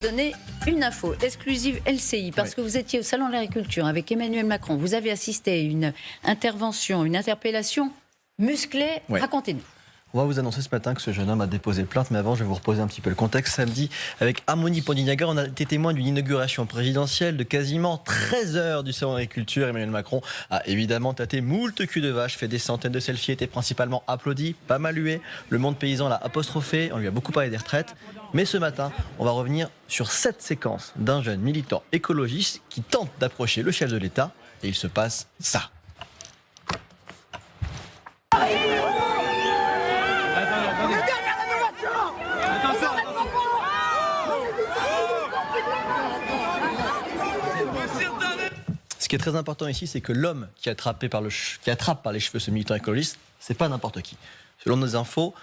Donner une info exclusive LCI parce que vous étiez au Salon de l'Agriculture avec Emmanuel Macron. Vous avez assisté à une intervention, une interpellation musclée. Racontez-nous. On va vous annoncer ce matin que ce jeune homme a déposé plainte, mais avant je vais vous reposer un petit peu le contexte. Samedi, avec Harmonie Pandinaga, on a été témoin d'une inauguration présidentielle de quasiment 13 heures du Salon de l'Agriculture. Emmanuel Macron a évidemment tâté moult cul de vache, fait des centaines de selfies, était principalement applaudi, pas mal hué. Le monde paysan l'a apostrophé, on lui a beaucoup parlé des retraites. Mais ce matin, on va revenir sur cette séquence d'un jeune militant écologiste qui tente d'approcher le chef de l'État, et il se passe ça. Ce qui est très important ici, c'est que l'homme qui attrape par les cheveux ce militant écologiste, c'est pas n'importe qui. Selon nos infos,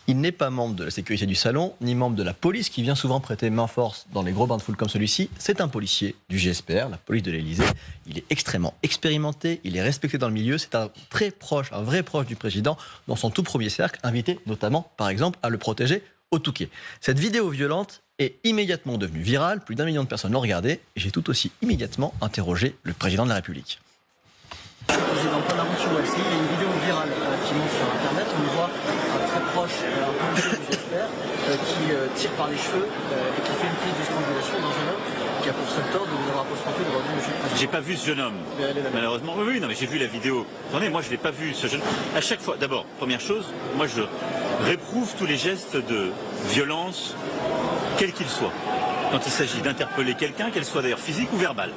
il n'est pas membre de la sécurité du salon, ni membre de la police, qui vient souvent prêter main-force dans les gros bains de foule comme celui-ci. C'est un policier du GSPR, la police de l'Élysée. Il est extrêmement expérimenté, il est respecté dans le milieu. C'est un vrai proche du président, dans son tout premier cercle, invité notamment, par exemple, à le protéger au Touquet. Cette vidéo violente est immédiatement devenue virale. Plus d'1 million de personnes l'ont regardée. Et j'ai tout aussi immédiatement interrogé le président de la République. Président, pas la route sur OLC, il y a une vidéo virale qui monte sur Internet. On le voit très proche, un policier du GSPR qui tire par les cheveux et qui fait une prise de strangulation dans un jeune homme qui a pour seul tort de vous avoir apostrophé de redire monsieur le président. J'ai pas vu ce jeune homme, malheureusement. Oui, non, mais j'ai vu la vidéo. Attendez, moi je l'ai pas vu ce jeune homme. À chaque fois, d'abord, première chose, moi je réprouve tous les gestes de violence, quels qu'ils soient. Quand il s'agit d'interpeller quelqu'un, qu'elle soit d'ailleurs physique ou verbale.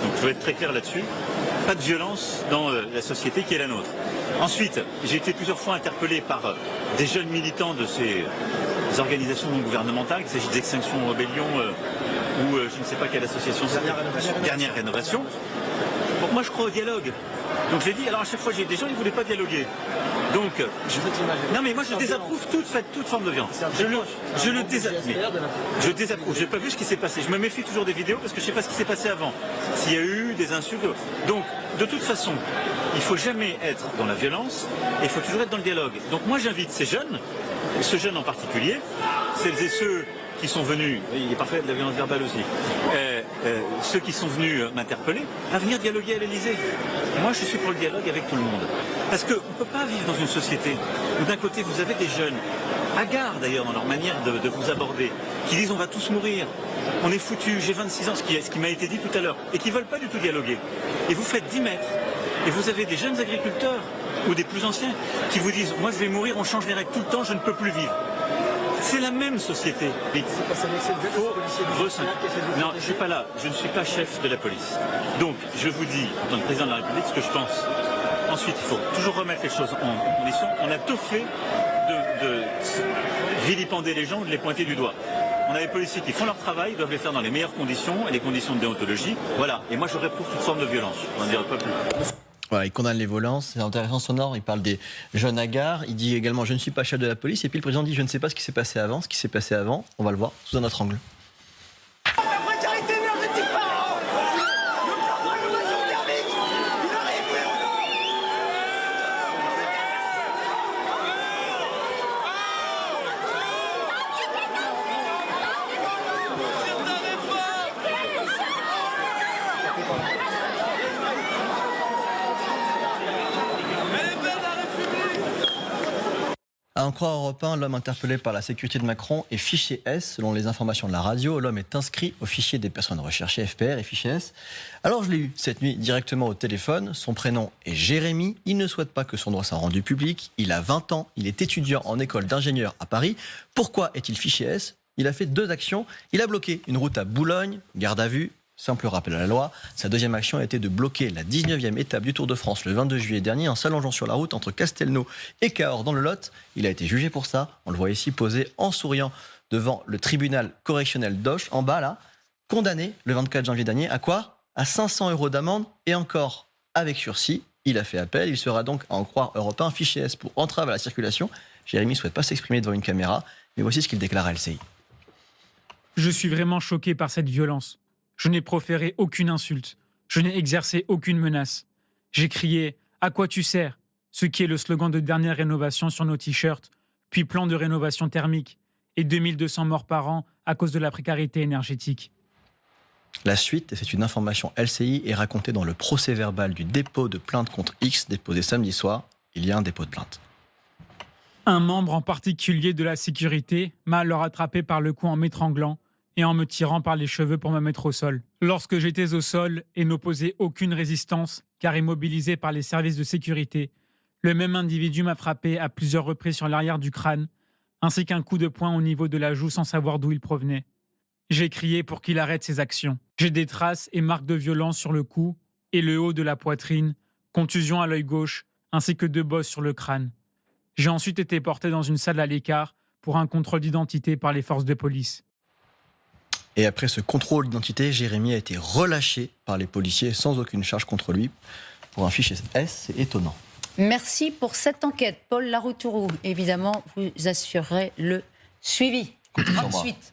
Donc je veux être très clair là-dessus. Pas de violence dans la société qui est la nôtre. Ensuite, j'ai été plusieurs fois interpellé par des jeunes militants de ces organisations non gouvernementales, qu'il s'agit d'Extinction Rebellion ou je ne sais pas quelle association c'est. Dernière Rénovation. Donc moi je crois au dialogue. Donc j'ai dit, alors à chaque fois j'ai des gens, ils ne voulaient pas dialoguer. Donc, non mais moi je désapprouve toute forme de violence. Je le désapprouve. J'ai pas vu ce qui s'est passé. Je me méfie toujours des vidéos parce que je sais pas ce qui s'est passé avant. S'il y a eu des insultes. Donc, de toute façon, il faut jamais être dans la violence et il faut toujours être dans le dialogue. Donc moi j'invite ces jeunes, ce jeune en particulier, celles et ceux qui sont venus, il est parfait de la violence verbale aussi, ceux qui sont venus m'interpeller, à venir dialoguer à l'Élysée. Moi, je suis pour le dialogue avec tout le monde. Parce qu'on ne peut pas vivre dans une société où d'un côté, vous avez des jeunes, hagards d'ailleurs dans leur manière de vous aborder, qui disent on va tous mourir, on est foutus, j'ai 26 ans, ce qui m'a été dit tout à l'heure, et qui ne veulent pas du tout dialoguer. Et vous faites 10 mètres, et vous avez des jeunes agriculteurs, ou des plus anciens, qui vous disent moi je vais mourir, on change les règles tout le temps, je ne peux plus vivre. C'est la même société. Non, je ne suis pas là. Je ne suis pas chef de la police. Donc, je vous dis, en tant que président de la République, ce que je pense. Ensuite, il faut toujours remettre les choses en condition. On a tout fait de vilipender les gens ou de les pointer du doigt. On a des policiers qui font leur travail, ils doivent les faire dans les meilleures conditions et les conditions de déontologie. Voilà. Et moi, je réprouve toute forme de violence. On n'en dirait pas plus. Voilà, il condamne les violences, c'est intéressant sonore, il parle des jeunes hagards, il dit également je ne suis pas chef de la police, et puis le président dit je ne sais pas ce qui s'est passé avant, on va le voir sous un autre angle. À en croire Europe 1, l'homme interpellé par la sécurité de Macron est fiché S. Selon les informations de la radio, l'homme est inscrit au fichier des personnes recherchées, FPR et fiché S. Alors je l'ai eu cette nuit directement au téléphone. Son prénom est Jérémy. Il ne souhaite pas que son droit soit rendu public. Il a 20 ans. Il est étudiant en école d'ingénieur à Paris. Pourquoi est-il fiché S ? Il a fait 2 actions. Il a bloqué une route à Boulogne, garde à vue. Simple rappel à la loi. Sa deuxième action a été de bloquer la 19e étape du Tour de France le 22 juillet dernier en s'allongeant sur la route entre Castelnau et Cahors dans le Lot. Il a été jugé pour ça. On le voit ici posé en souriant devant le tribunal correctionnel d'Auch, en bas là, condamné le 24 janvier dernier à quoi ? À 500 € d'amende et encore avec sursis. Il a fait appel. Il sera donc, à en croire Europe 1, fiché S pour entrave à la circulation. Jérémy ne souhaite pas s'exprimer devant une caméra, mais voici ce qu'il déclare à LCI. Je suis vraiment choqué par cette violence. Je n'ai proféré aucune insulte. Je n'ai exercé aucune menace. J'ai crié « À quoi tu sers ?» ce qui est le slogan de dernière rénovation sur nos t-shirts, puis plan de rénovation thermique. et 2200 morts par an à cause de la précarité énergétique. La suite, et c'est une information LCI, est racontée dans le procès-verbal du dépôt de plainte contre X déposé samedi soir. Il y a un dépôt de plainte. Un membre en particulier de la sécurité m'a alors attrapé par le cou en m'étranglant et en me tirant par les cheveux pour me mettre au sol. Lorsque j'étais au sol et n'opposais aucune résistance, car immobilisé par les services de sécurité, le même individu m'a frappé à plusieurs reprises sur l'arrière du crâne, ainsi qu'un coup de poing au niveau de la joue sans savoir d'où il provenait. J'ai crié pour qu'il arrête ses actions. J'ai des traces et marques de violence sur le cou et le haut de la poitrine, contusion à l'œil gauche, ainsi que 2 bosses sur le crâne. J'ai ensuite été porté dans une salle à l'écart pour un contrôle d'identité par les forces de police. Et après ce contrôle d'identité, Jérémy a été relâché par les policiers sans aucune charge contre lui. Pour un fichier S, c'est étonnant. Merci pour cette enquête, Paul Laroutourou. Évidemment, vous assurerez le suivi. Comptez sur moi. Ensuite,